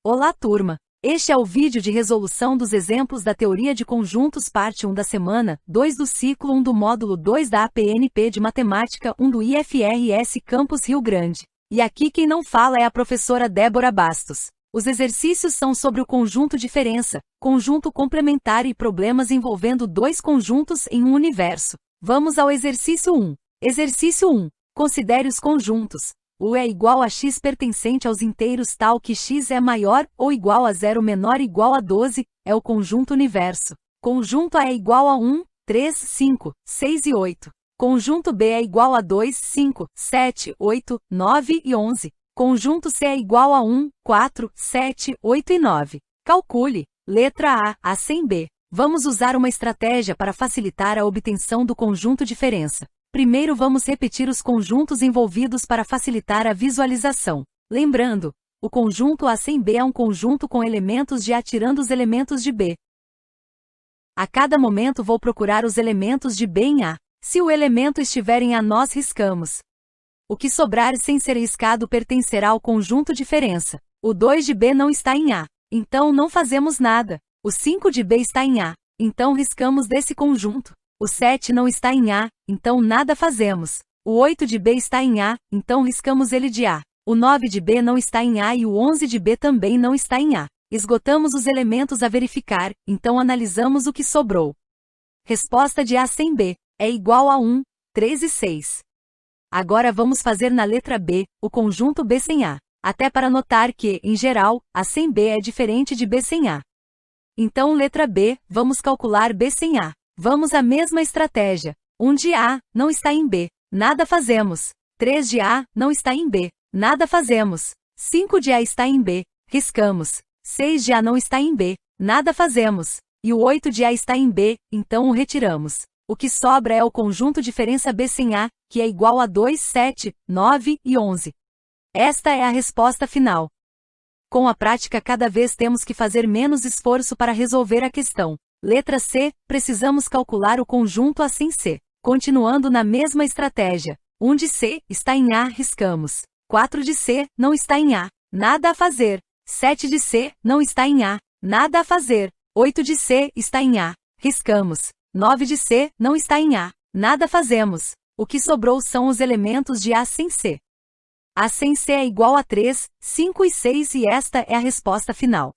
Olá, turma! Este é o vídeo de resolução dos exemplos da teoria de conjuntos parte 1 da semana 2 do ciclo 1 do módulo 2 da APNP de Matemática 1 do IFRS Campus Rio Grande. E aqui quem não fala é a professora Débora Bastos. Os exercícios são sobre o conjunto diferença, conjunto complementar e problemas envolvendo dois conjuntos em um universo. Vamos ao exercício 1. Exercício 1. Considere os conjuntos. U é igual a x pertencente aos inteiros tal que x é maior ou igual a 0 menor igual a 12, é o conjunto universo. Conjunto A é igual a 1, 3, 5, 6 e 8. Conjunto B é igual a 2, 5, 7, 8, 9 e 11. Conjunto C é igual a 1, 4, 7, 8 e 9. Calcule. Letra A sem B. Vamos usar uma estratégia para facilitar a obtenção do conjunto diferença. Primeiro vamos repetir os conjuntos envolvidos para facilitar a visualização. Lembrando, o conjunto A sem B é um conjunto com elementos de A tirando os elementos de B. A cada momento vou procurar os elementos de B em A. Se o elemento estiver em A, nós riscamos. O que sobrar sem ser riscado pertencerá ao conjunto diferença. O 2 de B não está em A, então não fazemos nada. O 5 de B está em A, então riscamos desse conjunto. O 7 não está em A, então nada fazemos. O 8 de B está em A, então riscamos ele de A. O 9 de B não está em A e o 11 de B também não está em A. Esgotamos os elementos a verificar, então analisamos o que sobrou. Resposta de A sem B é igual a 1, 3 e 6. Agora vamos fazer na letra B, o conjunto B sem A. Até para notar que, em geral, A sem B é diferente de B sem A. Então letra B, vamos calcular B sem A. Vamos à mesma estratégia. 1 de A não está em B, nada fazemos. 3 de A não está em B, nada fazemos. 5 de A está em B, riscamos. 6 de A não está em B, nada fazemos. E o 8 de A está em B, então o retiramos. O que sobra é o conjunto diferença B sem A, que é igual a 2, 7, 9 e 11. Esta é a resposta final. Com a prática cada vez temos que fazer menos esforço para resolver a questão. Letra C, precisamos calcular o conjunto A sem C. Continuando na mesma estratégia. 1 de C está em A, riscamos. 4 de C não está em A, nada a fazer. 7 de C não está em A, nada a fazer. 8 de C está em A, riscamos. 9 de C não está em A, nada fazemos. O que sobrou são os elementos de A sem C. A sem C é igual a 3, 5 e 6 e esta é a resposta final.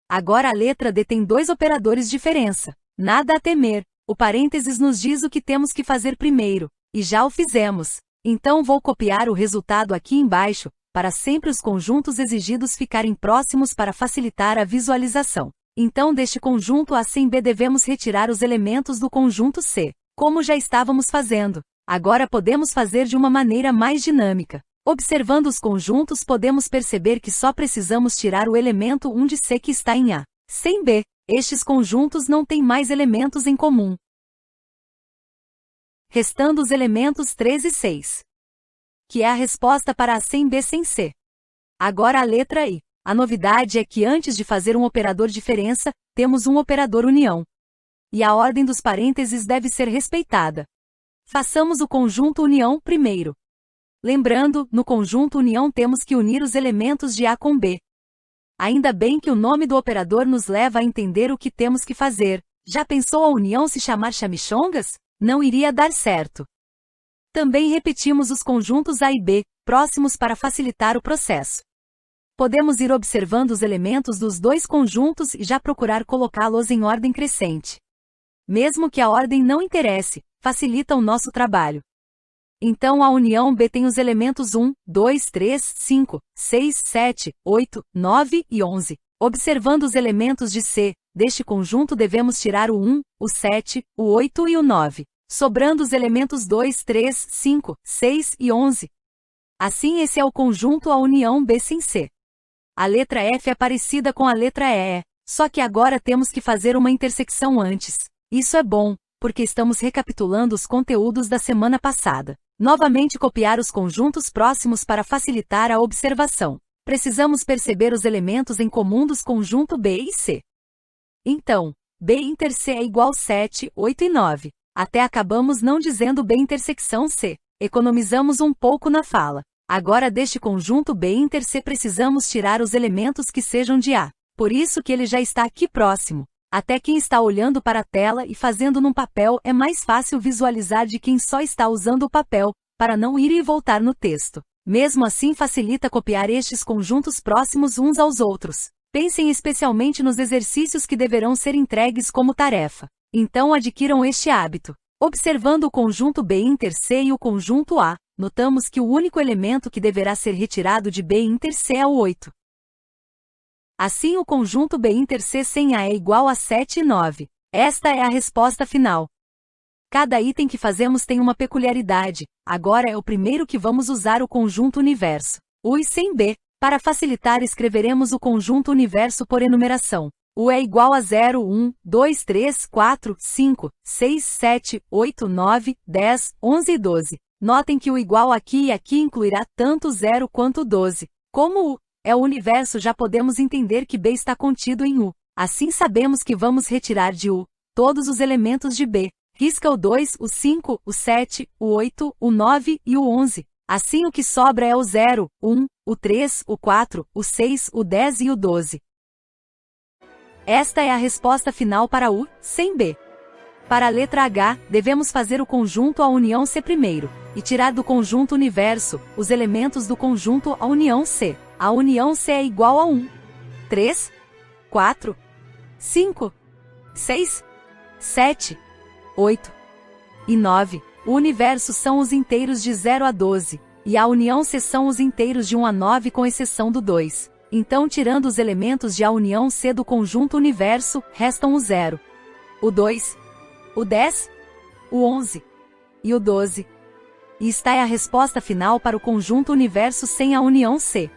Agora a letra D tem dois operadores diferença. Nada a temer. O parênteses nos diz o que temos que fazer primeiro, e já o fizemos. Então vou copiar o resultado aqui embaixo, para sempre os conjuntos exigidos ficarem próximos para facilitar a visualização. Então deste conjunto A sem B devemos retirar os elementos do conjunto C, como já estávamos fazendo. Agora podemos fazer de uma maneira mais dinâmica. Observando os conjuntos podemos perceber que só precisamos tirar o elemento 1 de C que está em A. Sem B, estes conjuntos não têm mais elementos em comum. Restando os elementos 3 e 6. Que é a resposta para A sem B sem C. Agora a letra I. A novidade é que antes de fazer um operador diferença, temos um operador união. E a ordem dos parênteses deve ser respeitada. Façamos o conjunto união primeiro. Lembrando, no conjunto união temos que unir os elementos de A com B. Ainda bem que o nome do operador nos leva a entender o que temos que fazer. Já pensou a união se chamar chamichongas? Não iria dar certo. Também repetimos os conjuntos A e B, próximos para facilitar o processo. Podemos ir observando os elementos dos dois conjuntos e já procurar colocá-los em ordem crescente. Mesmo que a ordem não interesse, facilita o nosso trabalho. Então a união B tem os elementos 1, 2, 3, 5, 6, 7, 8, 9 e 11. Observando os elementos de C, deste conjunto devemos tirar o 1, o 7, o 8 e o 9, sobrando os elementos 2, 3, 5, 6 e 11. Assim esse é o conjunto A união B sem C. A letra F é parecida com a letra E, só que agora temos que fazer uma intersecção antes. Isso é bom, porque estamos recapitulando os conteúdos da semana passada. Novamente copiar os conjuntos próximos para facilitar a observação. Precisamos perceber os elementos em comum dos conjuntos B e C. Então, B inter C é igual 7, 8 e 9. Até acabamos não dizendo B intersecção C. Economizamos um pouco na fala. Agora deste conjunto B inter C precisamos tirar os elementos que sejam de A. Por isso que ele já está aqui próximo. Até quem está olhando para a tela e fazendo num papel é mais fácil visualizar de quem só está usando o papel, para não ir e voltar no texto. Mesmo assim facilita copiar estes conjuntos próximos uns aos outros. Pensem especialmente nos exercícios que deverão ser entregues como tarefa. Então adquiram este hábito. Observando o conjunto B inter C e o conjunto A, notamos que o único elemento que deverá ser retirado de B inter C é o 8. Assim o conjunto B inter C sem A é igual a 7 e 9. Esta é a resposta final. Cada item que fazemos tem uma peculiaridade. Agora é o primeiro que vamos usar o conjunto universo. U e sem B. Para facilitar escreveremos o conjunto universo por enumeração. U é igual a 0, 1, 2, 3, 4, 5, 6, 7, 8, 9, 10, 11 e 12. Notem que o igual aqui e aqui incluirá tanto 0 quanto 12. Como U é o universo, já podemos entender que B está contido em U. Assim sabemos que vamos retirar de U todos os elementos de B. Risca o 2, o 5, o 7, o 8, o 9 e o 11. Assim o que sobra é o 0, 1, o 3, o 4, o 6, o 10 e o 12. Esta é a resposta final para U, sem B. Para a letra H, devemos fazer o conjunto A união C primeiro, e tirar do conjunto universo os elementos do conjunto A união C. A união C é igual a 1, 3, 4, 5, 6, 7, 8 e 9. O universo são os inteiros de 0 a 12, e a união C são os inteiros de 1 a 9 com exceção do 2. Então tirando os elementos de A união C do conjunto universo, restam o 0, o 2, o 10, o 11 e o 12. E esta é a resposta final para o conjunto universo sem a união C.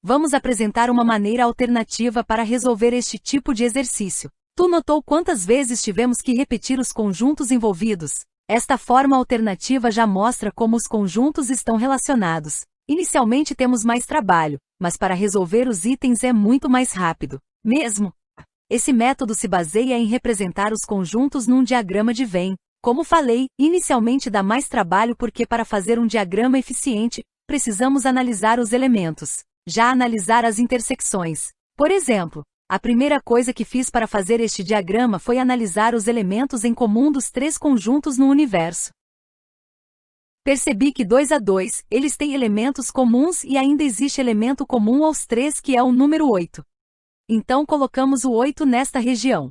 Vamos apresentar uma maneira alternativa para resolver este tipo de exercício. Tu notou quantas vezes tivemos que repetir os conjuntos envolvidos? Esta forma alternativa já mostra como os conjuntos estão relacionados. Inicialmente temos mais trabalho, mas para resolver os itens é muito mais rápido. Mesmo. Esse método se baseia em representar os conjuntos num diagrama de Venn. Como falei, inicialmente dá mais trabalho porque para fazer um diagrama eficiente, precisamos analisar os elementos. Já analisar as intersecções. Por exemplo, a primeira coisa que fiz para fazer este diagrama foi analisar os elementos em comum dos três conjuntos no universo. Percebi que 2 a 2, eles têm elementos comuns e ainda existe elemento comum aos três que é o número 8. Então colocamos o 8 nesta região.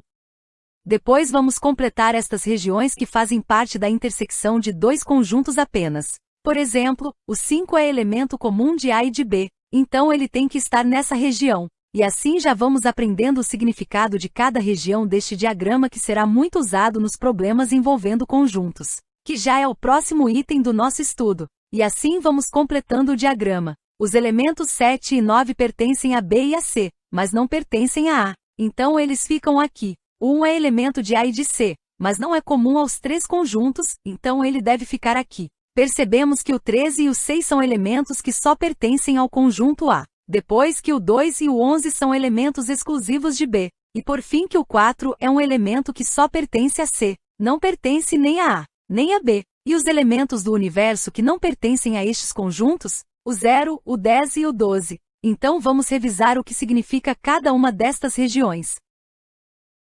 Depois vamos completar estas regiões que fazem parte da intersecção de dois conjuntos apenas. Por exemplo, o 5 é elemento comum de A e de B, então ele tem que estar nessa região. E assim já vamos aprendendo o significado de cada região deste diagrama que será muito usado nos problemas envolvendo conjuntos, que já é o próximo item do nosso estudo. E assim vamos completando o diagrama. Os elementos 7 e 9 pertencem a B e a C, mas não pertencem a A. Então eles ficam aqui. O 1 é elemento de A e de C, mas não é comum aos três conjuntos, então ele deve ficar aqui. Percebemos que o 13 e o 6 são elementos que só pertencem ao conjunto A. Depois que o 2 e o 11 são elementos exclusivos de B. E por fim que o 4 é um elemento que só pertence a C. Não pertence nem a A, nem a B. E os elementos do universo que não pertencem a estes conjuntos? O 0, o 10 e o 12. Então vamos revisar o que significa cada uma destas regiões.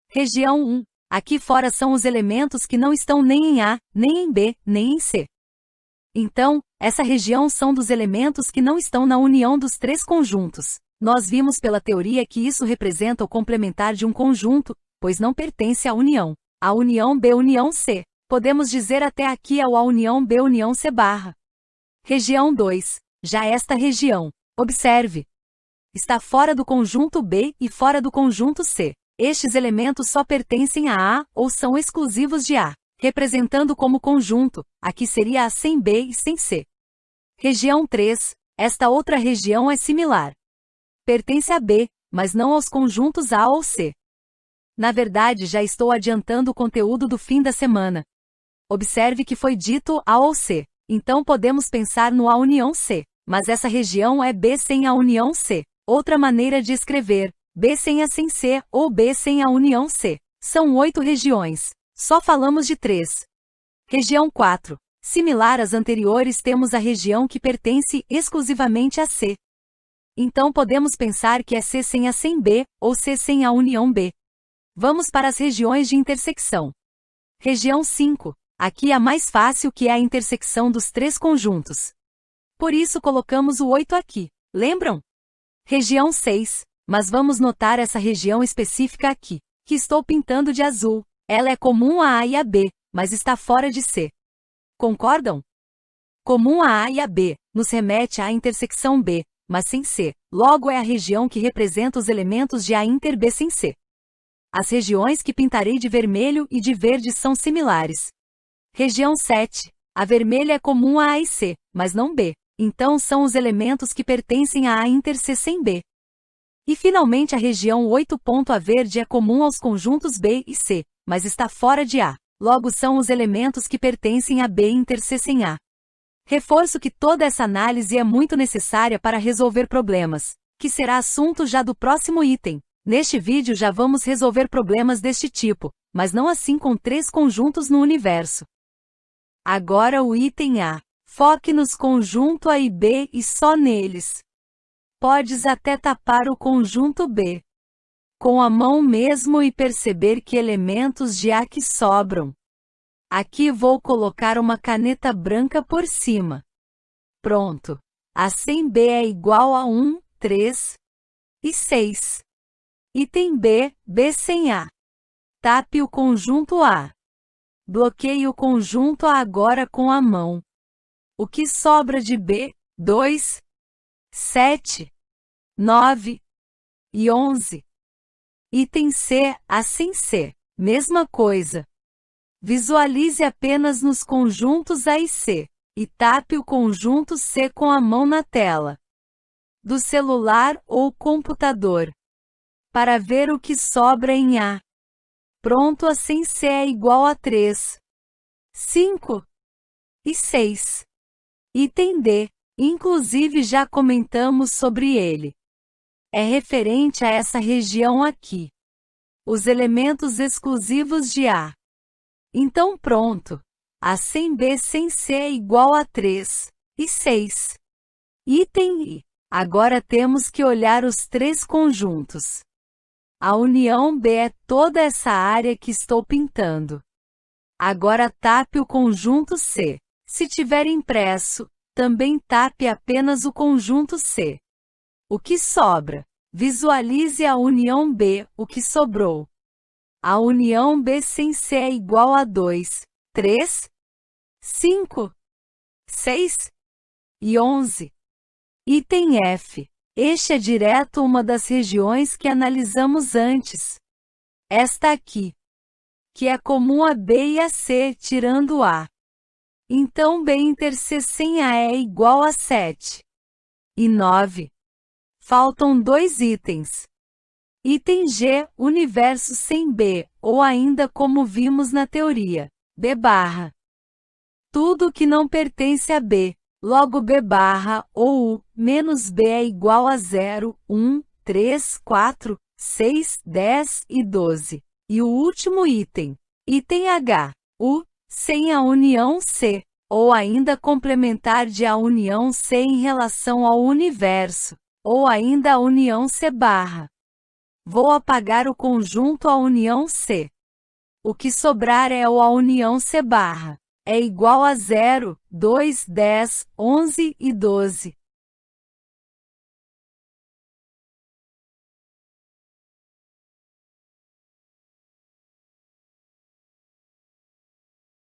Região 1. Aqui fora são os elementos que não estão nem em A, nem em B, nem em C. Então, essa região são dos elementos que não estão na união dos três conjuntos. Nós vimos pela teoria que isso representa o complementar de um conjunto, pois não pertence à união. A união B união C. Podemos dizer até aqui é o A união B união C barra. Região 2. Já esta região, observe, está fora do conjunto B e fora do conjunto C. Estes elementos só pertencem a A ou são exclusivos de A. Representando como conjunto, aqui seria A sem B e sem C. Região 3, esta outra região é similar. Pertence a B, mas não aos conjuntos A ou C. Na verdade, já estou adiantando o conteúdo do fim da semana. Observe que foi dito A ou C, então podemos pensar no A união C, mas essa região é B sem a união C. Outra maneira de escrever, B sem A sem C ou B sem a união C. São 8 regiões. Só falamos de 3. Região 4. Similar às anteriores, temos a região que pertence exclusivamente a C. Então podemos pensar que é C sem A sem B, ou C sem a união B. Vamos para as regiões de intersecção. Região 5. Aqui é a mais fácil, que é a intersecção dos três conjuntos. Por isso colocamos o 8 aqui. Lembram? Região 6. Mas vamos notar essa região específica aqui, que estou pintando de azul. Ela é comum a A e a B, mas está fora de C. Concordam? Comum a A e a B, nos remete à intersecção B, mas sem C. Logo é a região que representa os elementos de A inter B sem C. As regiões que pintarei de vermelho e de verde são similares. Região 7. A vermelha é comum a A e C, mas não B. Então são os elementos que pertencem a A inter C sem B. E finalmente a região 8. A verde é comum aos conjuntos B e C, mas está fora de A. Logo são os elementos que pertencem a B inter C sem A. Reforço que toda essa análise é muito necessária para resolver problemas, que será assunto já do próximo item. Neste vídeo já vamos resolver problemas deste tipo, mas não assim com três conjuntos no universo. Agora o item A. Foque nos conjuntos A e B e só neles. Podes até tapar o conjunto B com a mão mesmo e perceber que elementos de A que sobram. Aqui vou colocar uma caneta branca por cima. Pronto. A sem B é igual a 1, 3 e 6. Item B, B sem A. Tape o conjunto A. Bloqueie o conjunto A agora com a mão. O que sobra de B? 2, 7, 9 e 11. Item C, A sem C. Mesma coisa. Visualize apenas nos conjuntos A e C, e tape o conjunto C com a mão na tela do celular ou computador, para ver o que sobra em A. Pronto, A sem C é igual a 3, 5 e 6. Item D, inclusive já comentamos sobre ele. É referente a essa região aqui. Os elementos exclusivos de A. Então pronto. A sem B sem C é igual a 3 e 6. Item I. Agora temos que olhar os três conjuntos. A união B é toda essa área que estou pintando. Agora tape o conjunto C. Se tiver impresso, também tape apenas o conjunto C. O que sobra? Visualize a união B, o que sobrou. A união B sem C é igual a 2, 3, 5, 6 e 11. Item F. Este é direto uma das regiões que analisamos antes. Esta aqui, que é comum a B e a C, tirando A. Então B inter C sem A é igual a 7 e 9. Faltam dois itens. Item G, universo sem B, ou ainda como vimos na teoria, B barra. Tudo que não pertence a B, logo B barra ou U, menos B é igual a 0, 1, 3, 4, 6, 10 e 12. E o último item, item H, U, sem a união C, ou ainda complementar de a união C em relação ao universo, ou ainda a união C barra. Vou apagar o conjunto A união C. O que sobrar é o A união C barra. É igual a 0, 2, 10, 11 e 12.